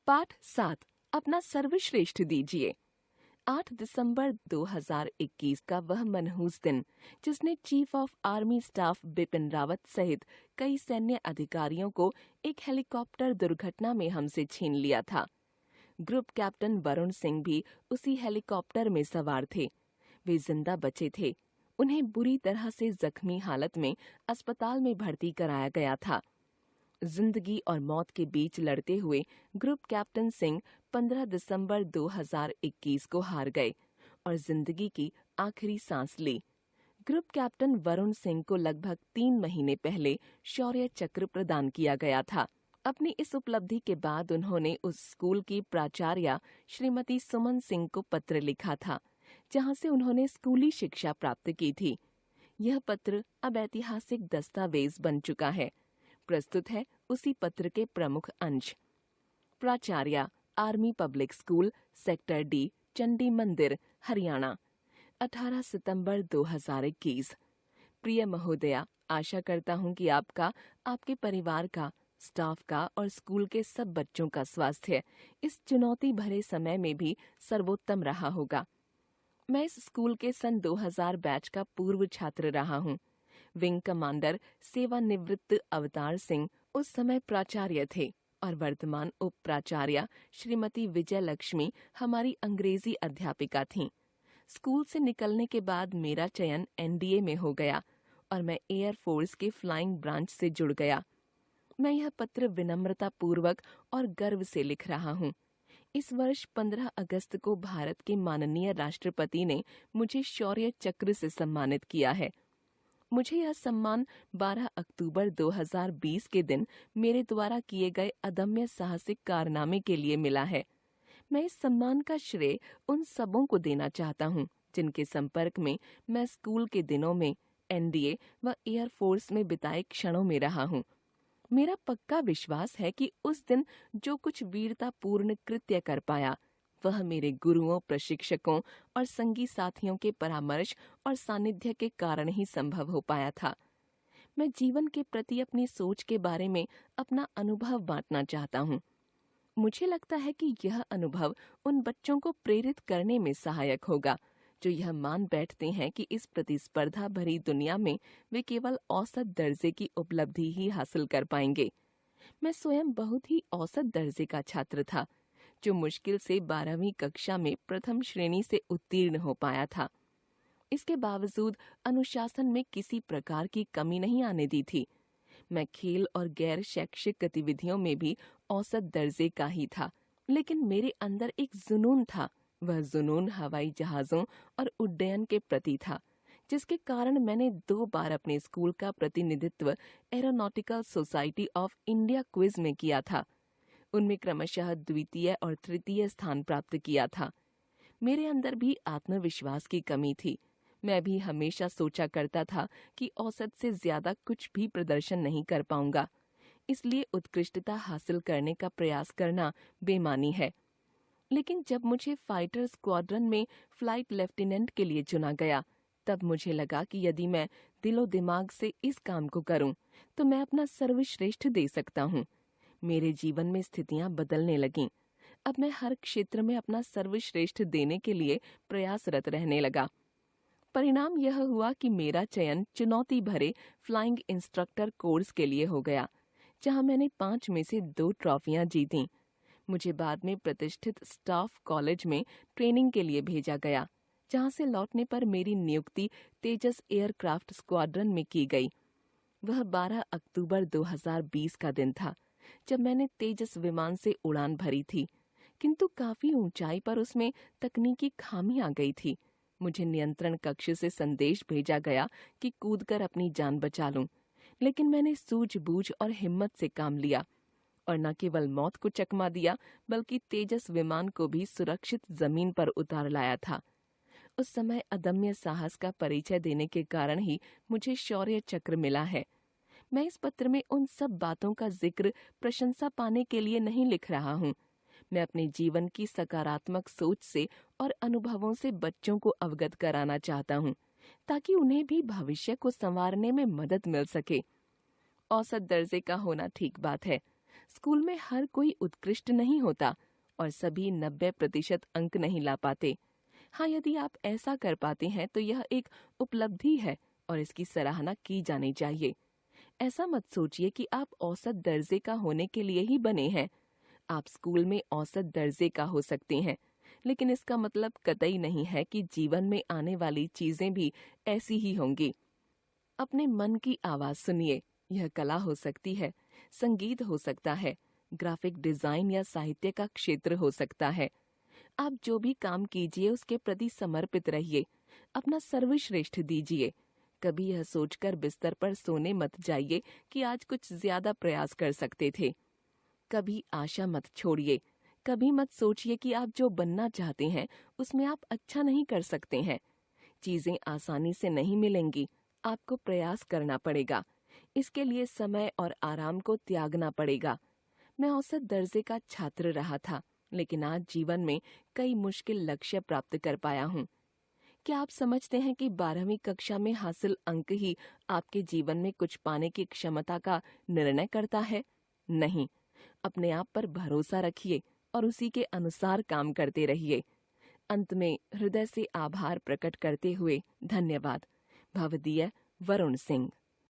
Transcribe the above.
पाठ 7 अपना सर्वश्रेष्ठ दीजिए। 8 दिसंबर 2021 का वह मनहूस दिन जिसने chief of army staff Bipin Rawat सहित कई सैन्य अधिकारियों को एक हेलीकॉप्टर दुर्घटना में हमसे छीन लिया था। ग्रुप कैप्टन वरुण सिंह भी उसी हेलीकॉप्टर में सवार थे। वे जिंदा बचे थे। उन्हें बुरी तरह से जख्मी हालत में अस्पताल में भर्ती कराया गया था। जिंदगी और मौत के बीच लड़ते हुए ग्रुप कैप्टन सिंह 15 दिसंबर 2021 को हार गए और जिंदगी की आखिरी सांस ली। ग्रुप कैप्टन वरुण सिंह को लगभग 3 महीने पहले शौर्य चक्र प्रदान किया गया था। अपनी इस उपलब्धि के बाद उन्होंने उस स्कूल की प्राचार्या श्रीमती सुमन सिंह को पत्र लिखा था, जहां से उन्होंने स्कूली शिक्षा प्राप्त की थी। यह पत्र अब ऐतिहासिक दस्तावेज बन चुका है। प्रस्तुत है उसी पत्र के प्रमुख अंश। प्राचार्या, army public school, sector D, Chandi मंदिर, हरियाणा, 18 सितंबर 2021। प्रिय महोदया, आशा करता हूं कि आपका, आपके परिवार का, स्टाफ का और स्कूल के सब बच्चों का स्वास्थ्य इस चुनौती भरे समय में भी सर्वोत्तम रहा होगा। मैं इस स्कूल के सन 2000 बैच का पूर्व छात्र रहा हूं। विंग कमांडर सेवानिवृत्त अवतार सिंह उस समय प्राचार्य थे और वर्तमान उप प्राचार्या श्रीमती विजय लक्ष्मी हमारी अंग्रेजी अध्यापिका थीं। स्कूल से निकलने के बाद मेरा चयन एनडीए में हो गया और मैं एयर फोर्स के फ्लाइंग ब्रांच से जुड़ गया। मैं यह पत्र विनम्रता पूर्वक और गर्व से लिख रहा हूँ। इस वर्ष 15 अगस्त को भारत के माननीय राष्ट्रपति ने मुझे शौर्य चक्र से सम्मानित किया है। मुझे यह सम्मान 12 अक्टूबर 2020 के दिन मेरे द्वारा किए गए अदम्य साहसिक कारनामे के लिए मिला है। मैं इस सम्मान का श्रेय उन सबों को देना चाहता हूं, जिनके संपर्क में मैं स्कूल के दिनों में एनडीए व एयर फोर्स में बिताए क्षणों में रहा हूं। मेरा पक्का विश्वास है कि उस दिन जो कुछ वीरतापूर्ण कृत्य कर पाया, वह मेरे गुरुओं, प्रशिक्षकों और संगी साथियों के परामर्श और सानिध्य के कारण ही संभव हो पाया था। मैं जीवन के प्रति अपनी सोच के बारे में अपना अनुभव बांटना चाहता हूँ। मुझे लगता है कि यह अनुभव उन बच्चों को प्रेरित करने में सहायक होगा, जो यह मान बैठते हैं कि इस प्रतिस्पर्धा भरी दुनिया में वे केवल औसत दर्जे की उपलब्धि ही हासिल कर पाएंगे। मैं स्वयं बहुत ही औसत दर्जे का छात्र था, जो मुश्किल से 12वीं कक्षा में प्रथम श्रेणी से उत्तीर्ण हो पाया था। इसके बावजूद अनुशासन में किसी प्रकार की कमी नहीं आने दी थी। मैं खेल और गैर शैक्षिक गतिविधियों में भी औसत दर्जे का ही था, लेकिन मेरे अंदर एक जुनून था। वह जुनून हवाई जहाजों और उड्डयन के प्रति था, जिसके कारण मैंने 2 बार अपने स्कूल का प्रतिनिधित्व aeronautical society of India quiz में किया था। उनमें क्रमशः द्वितीय और तृतीय स्थान प्राप्त किया था। मेरे अंदर भी आत्मविश्वास की कमी थी। मैं भी हमेशा सोचा करता था कि औसत से ज्यादा कुछ भी प्रदर्शन नहीं कर पाऊंगा, इसलिए उत्कृष्टता हासिल करने का प्रयास करना बेमानी है। लेकिन जब मुझे फाइटर स्क्वाड्रन में फ्लाइट लेफ्टिनेंट के लिए चुना गया, तब मुझे लगा कि यदि मैं दिलो दिमाग से इस काम को करूं, तो मैं अपना सर्वश्रेष्ठ दे सकता हूं। मेरे जीवन में स्थितियां बदलने लगीं। अब मैं हर क्षेत्र में अपना सर्वश्रेष्ठ देने के लिए प्रयासरत रहने लगा। परिणाम यह हुआ कि मेरा चयन चुनौती भरे फ्लाइंग इंस्ट्रक्टर कोर्स के लिए हो गया, जहां मैंने 5 में से 2 ट्रॉफियां जीतीं। मुझे बाद में प्रतिष्ठित स्टाफ कॉलेज में ट्रेनिंग के लिए भेजा गया, जहां से लौटने पर मेरी नियुक्ति तेजस एयरक्राफ्ट स्क्वाड्रन में की गई। वह 12 अक्टूबर 2020 का दिन था, जब मैंने तेजस विमान से उड़ान भरी थी, किंतु काफी ऊंचाई पर उसमें तकनीकी खामी आ गई थी। मुझे नियंत्रण कक्ष से संदेश भेजा गया कि कूदकर अपनी जान बचा लूं, लेकिन मैंने सूझबूझ और हिम्मत से काम लिया और न केवल मौत को चकमा दिया, बल्कि तेजस विमान को भी सुरक्षित जमीन पर उतार लाया था। उस समय अदम्य साहस का परिचय देने के कारण ही मुझे शौर्य चक्र मिला है। मैं इस पत्र में उन सब बातों का जिक्र प्रशंसा पाने के लिए नहीं लिख रहा हूँ। मैं अपने जीवन की सकारात्मक सोच से और अनुभवों से बच्चों को अवगत कराना चाहता हूँ, ताकि उन्हें भी भविष्य को संवारने में मदद मिल सके। औसत दर्जे का होना ठीक बात है। स्कूल में हर कोई उत्कृष्ट नहीं होता और सभी 90% अंक नहीं ला पाते। हाँ, यदि आप ऐसा कर पाते हैं तो यह एक उपलब्धि है और इसकी सराहना की जानी चाहिए। ऐसा मत सोचिए कि आप औसत दर्जे का होने के लिए ही बने हैं। आप स्कूल में औसत दर्जे का हो सकते हैं, लेकिन इसका मतलब कतई नहीं है कि जीवन में आने वाली चीजें भी ऐसी ही होंगी। अपने मन की आवाज सुनिए। यह कला हो सकती है, संगीत हो सकता है, ग्राफिक डिजाइन या साहित्य का क्षेत्र हो सकता है। आप जो भी काम कीजिए उसके प्रति समर्पित रहिए, अपना सर्वश्रेष्ठ दीजिए। कभी यह सोचकर बिस्तर पर सोने मत जाइए कि आज कुछ ज्यादा प्रयास कर सकते थे। कभी आशा मत छोड़िए। कभी मत सोचिए कि आप जो बनना चाहते हैं उसमें आप अच्छा नहीं कर सकते हैं। चीजें आसानी से नहीं मिलेंगी, आपको प्रयास करना पड़ेगा। इसके लिए समय और आराम को त्यागना पड़ेगा। मैं औसत दर्जे का छात्र रहा था, लेकिन आज जीवन में कई मुश्किल लक्ष्य प्राप्त कर पाया हूँ। क्या आप समझते हैं कि 12वीं कक्षा में हासिल अंक ही आपके जीवन में कुछ पाने की क्षमता का निर्णय करता है? नहीं। अपने आप पर भरोसा रखिए और उसी के अनुसार काम करते रहिए। अंत में हृदय से आभार प्रकट करते हुए धन्यवाद। भवदीय वरुण सिंह।